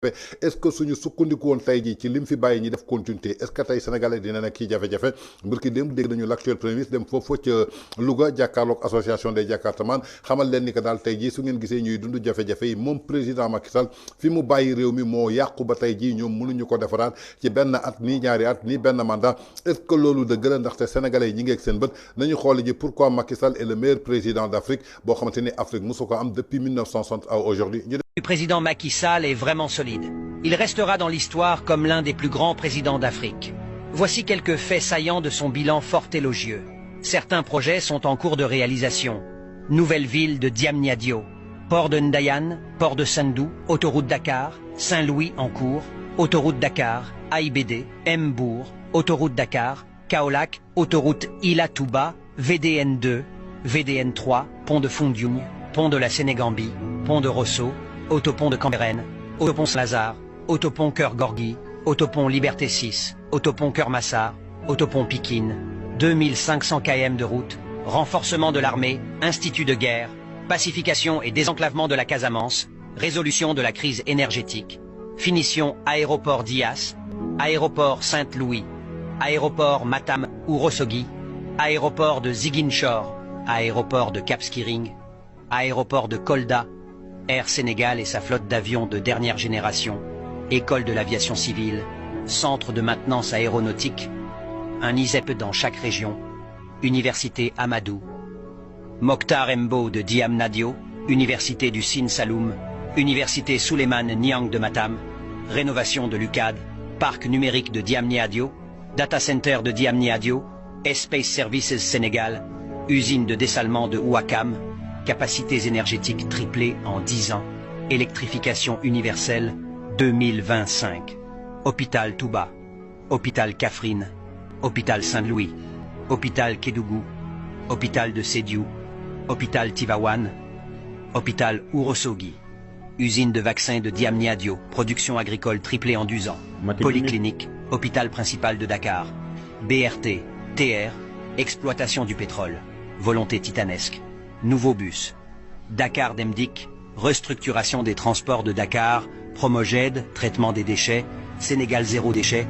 est-ce que suñu sukkandiku woon tey jii ci lim fi bàyyi ñi def continuité est-ce que tey sénégalais dina nekk kii jafe-jafe mbir dem dégg nañu l'actuel premier ministre dem foofu ca Louga jàkkaarloog association des Jakartaman xamal leen ni que daal tey jii su ngeen gisee ñuy dund jafe-jafe yi moom président Macky Sall fi mu bàyyi réew mi moo yàqu ba tey jii ñoom mënuñu ko defaraat ci benn at nii ñaari at nii benn mandat est-ce que loolu dëgg la ndaxte sénégalais yi ñi ngi ak seen bët nañu xool ji pourquoi Macky Sall est le meilleur président d'Afrique boo xamante ni Afrique mosu ko am depuis 1960 à aujourd'hui. Le président Macky Sall est vraiment solide. Il restera dans l'histoire comme l'un des plus grands présidents d'Afrique. Voici quelques faits saillants de son bilan fort élogieux. Certains projets sont en cours de réalisation. Nouvelle ville de Diamniadio, port de Ndayane, port de Sendou, autoroute Dakar, Saint-Louis en cours, autoroute Dakar, AIBD, Mbourg, autoroute Dakar, Kaolack, autoroute Ila-Touba, VDN2, VDN3, pont de Foundiougne, pont de la Sénégambie, pont de Rosso, autopont de Cambérène, autopont Saint-Lazare, autopont Cœur-Gorgui, autopont Liberté 6, autopont Cœur-Massar, autopont Pikine, 2500 km de route, renforcement de l'armée, institut de guerre, pacification et désenclavement de la Casamance, résolution de la crise énergétique, finition aéroport Dias, aéroport Saint-Louis, aéroport Matam Ourossogui, aéroport de Ziguinchor, aéroport de Cap Skirring, aéroport de Kolda, Air Sénégal et sa flotte d'avions de dernière génération, école de l'aviation civile, centre de maintenance aéronautique, un ISEP dans chaque région, université Amadou, Mokhtar Mbo de Diamniadio, université du Sine Saloum, université Souleymane Niang de Matam, rénovation de l'UCAD, parc numérique de Diamniadio, data center de Diamniadio, Space Services Sénégal, usine de dessalement de Ouakam, capacités énergétiques triplées en 10 ans, électrification universelle 2025, hôpital Touba, hôpital Kaffrine, hôpital Saint-Louis, hôpital Kédougou, hôpital de Sédiou, hôpital Tivaouane, hôpital Ourossogui, usine de vaccins de Diamniadio, production agricole triplée en 10 ans, polyclinique, hôpital principal de Dakar, BRT, TR, exploitation du pétrole, volonté titanesque, nouveau bus, Dakar Demdik, restructuration des transports de Dakar, Promoged, traitement des déchets, Sénégal zéro déchet,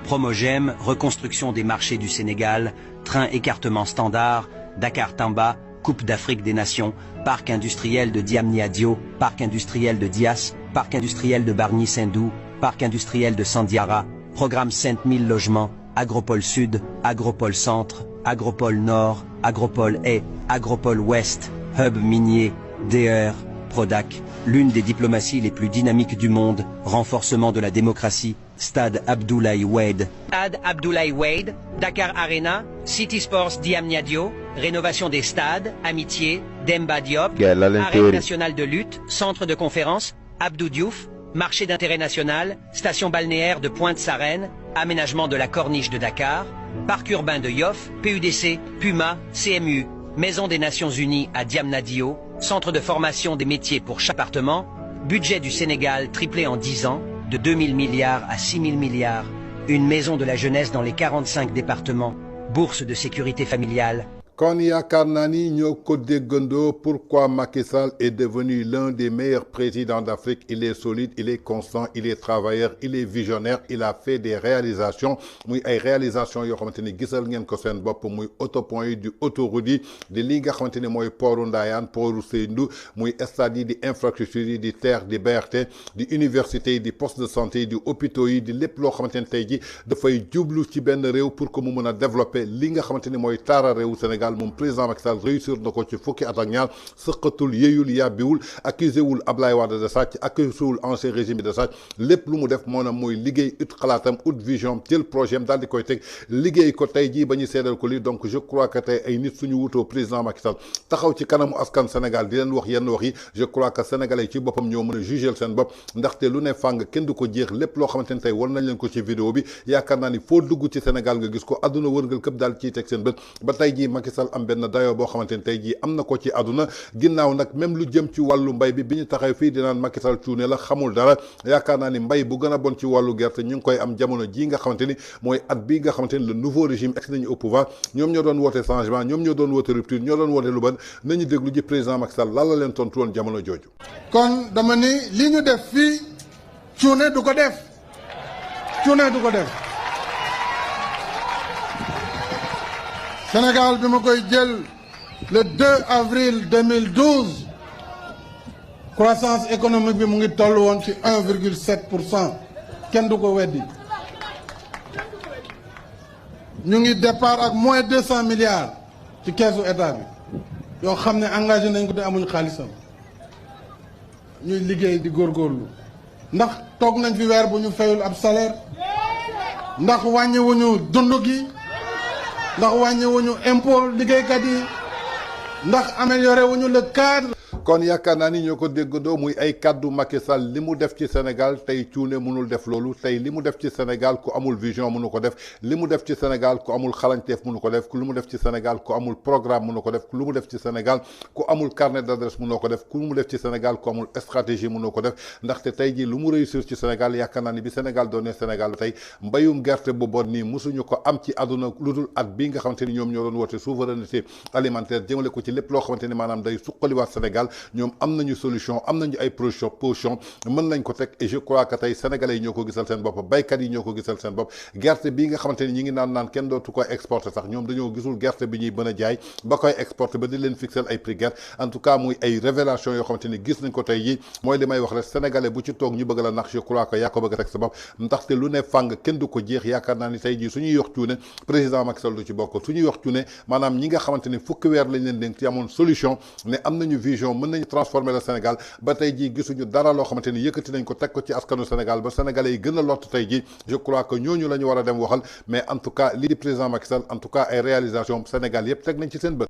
Promogem, reconstruction des marchés du Sénégal, train écartement standard, Dakar Tamba, Coupe d'Afrique des Nations, parc industriel de Diamniadio, parc industriel de Dias, parc industriel de Bargny-Sendou, parc industriel de Sandiara, programme 5000 logements, Agropole Sud, Agropole Centre, Agropole Nord, Agropole Est, Agropole Ouest, Hub minier, DR, Prodac, l'une des diplomaties les plus dynamiques du monde, renforcement de la démocratie, Stade Abdoulaye Wade. Stade Abdoulaye Wade, Dakar Arena, City Sports Diamniadio, rénovation des stades, Amitié, Demba Diop, Arène nationale de lutte, centre de conférence, Abdou Diouf, marché d'intérêt national, station balnéaire de Pointe-Sarène, aménagement de la corniche de Dakar, parc urbain de Yoff, PUDC, Puma, CMU, Maison des Nations Unies à Diamniadio, centre de formation des métiers pour chaque département, budget du Sénégal triplé en 10 ans, de 2000 milliards à 6000 milliards, une maison de la jeunesse dans les 45 départements, bourse de sécurité familiale. Kon yaakaar naa ni ñoo ko déggandoo pourquoi Macky Sall est devenu l'un des meilleurs présidents d'Afrique. Il est solide, il est constant, il est travailleur, il est visionnaire, il a fait des réalisations muy ay réalisations yoo xamante ni gisal ngeen ko seen bopp muy autopont yi di autoroute yi di li nga xamante ni mooy portu Ndayane portu Sendou muy stade yi di infrastructure yi di TER di BRT di université yi di poste de santé yi di hôpitaux yi di lépp loo xamante ni tey ji dafay jublu ci benn réew pour que mu mën a développer li nga xamante ni mooy taara réewu Sénégal. Mon président Macky Sall réussir na ko ci fukki at ak ñaar sëqatul yeyul yàbbiwul accusé wul Ablaye Wade de sàcc accusé wul ancien régime de sàcc lépp lu mu def maanaam mooy liggéey ut xalaatam ut vision jël projet am daal di koy teg liggéey ko tey jii ba ñu seedal ko lii donc je crois que tey ay nit suñu wutoo président Macky Sall taxaw ci kanamu askan Sénégal di leen wax yenn wax yi je crois que sénégalais ci boppam ñoo mën a jugel seen bopp ndaxte lu ne fàng kenn du ko jeex lépp loo xamante ni tey war nañ leen ko ci vidéo bi yaakaar naa ni foo dugg ci Sénégal nga gis ko àdduna wërngal këpp daal ciy teg seen bët ba tey jii Macky Sall am benn dayoo boo xamante ni tey jii am na ko ci àdduna ginnaaw nag même lu jëm ci wàllu mbay bi bi ñu taxaw fii di naan Macky Sall cuune la xamul dara yaakaar naa ni mbay bu gën a bon ci wàllu gerte ñu ngi koy am jamono jii nga xamante ni mooy at bii nga xamante ni le nouveau régime ex nañu au pouvoir ñoom ñoo doon woote changement ñoom ñoo doon woote rupture ñoo doon woote lu ban nañu déglu ji président Macky Sall lan la leen tontu woon jamono jooju. kon dama ni li ñu def fii cuune du ko def cuune du ko def Sénégal bi ma koy jël le 2 avril 2012 croissance économique bi mu ngi toll woon ci 1,7% kenn du ko weddi ñu ngi départ ak moins 200 milliards ci keesu état bi yoo xam ne engagé nañ ko te amuñ xaalisam ñuy liggéey di góorgóorlu ndax toog nañ fi weer bu ñu fayul ab salaire ndax wàññiwuñu dund gi ndax wàññiwuñu impôt liggéeykat yi ndax amélioré wuñu le cadre. kon yaakaar naa ni ñoo ko déggandoo muy ay kaddu Macky Sall li mu def ci Sénégal tey cuune mënul def loolu tey li mu def ci Sénégal ku amul vision mënu ko def li mu def ci Sénégal ku amul xarañteef mënu ko def lu mu def ci Sénégal ku amul programme mënu ko def lu mu def ci Sénégal ku amul carnet d'adresse mënoo ko def ku mu def ci Sénégal ku amul stratégie mënoo ko def ndaxte tey jii lu mu réussir ci Sénégal yaakaar naa ni bi Sénégal doonee Sénégal tey mbayum gerte bu bon nii mosuñu ko am ci àdduna lu dul at bii nga xamante ni ñoom ñoo doon woote souveraineté alimentaire jëmale ko ci lépp loo xamante ni maanaam day suqaliwaat Sénégal ñoom am nañu solution am nañu ay position mën nañ ko teg et je crois que tey sénégalais yi ñoo ko gisal seen bopp baykat yi ñoo ko gisal seen bopp gerte bii nga xamante ni ñi ngi naan kenn dootu koy exporter sax ñoom dañoo gisul gerte bi ñuy mën a jaay ba koy exporter ba di leen fixer ay prix gerte en tout cas muy ay révélation yoo xamante ni gis nañ ko tey yi mooy li may wax rek sénégalais bu ci toog ñu bëgg la nax je crois que yaa ko bëgg a teg sa bopp ndaxte lu ne fàng kenn du ko jeex yaakaar naa ni tey jii suñuy yox cuune président Macky Sall du ci bokk suñuy yox cuune maanaam ñi nga xamante ni fukki weer lañ leen dénk ci amoon solution ne am nañu vision mën nañu transformer le Sénégal ba tey jii gisuñu dara loo xamante ni yëkkati nañ ko teg ko ci askanu Sénégal ba sénégalais yi gën a lott tey jii je crois que ñooñu la ñu war a dem waxal mais en tout cas lii di président Macky Sall en tout cas ay réalisation Sénégal yëpp teg nañ ci seen bët